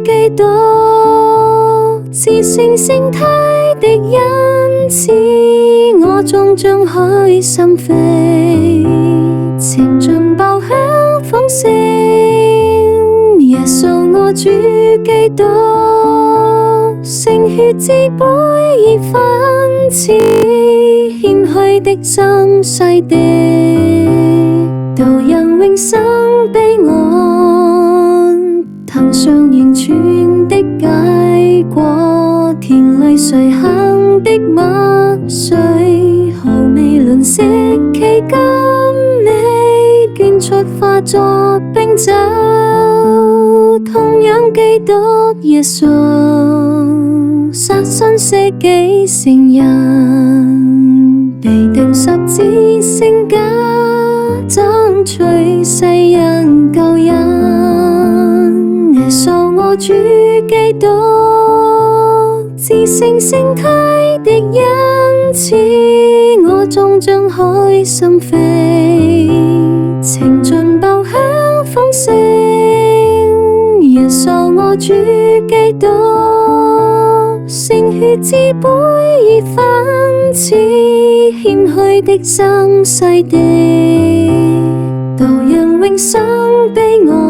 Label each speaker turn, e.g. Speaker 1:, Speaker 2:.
Speaker 1: 基督，至聖聖胎的恩賜，我終將開心飛，情盡爆響風聲，耶穌我主基督，聖血之杯已分賜，獻去的真世的，導人永生彼岸，騰上完全的解過，田裡誰行的麥穗，毫未吝嗇其甘美，捐出化作冰酒，同樣基督耶穌，殺身捨己成人，被釘十字聖架，爭取世人救恩。耶穌我主基督，至聖聖胎的恩賜，我終將開心飛，情盡爆響風聲。耶穌我主基督，聖血之杯已分賜，獻去的真世的，導人永生彼岸。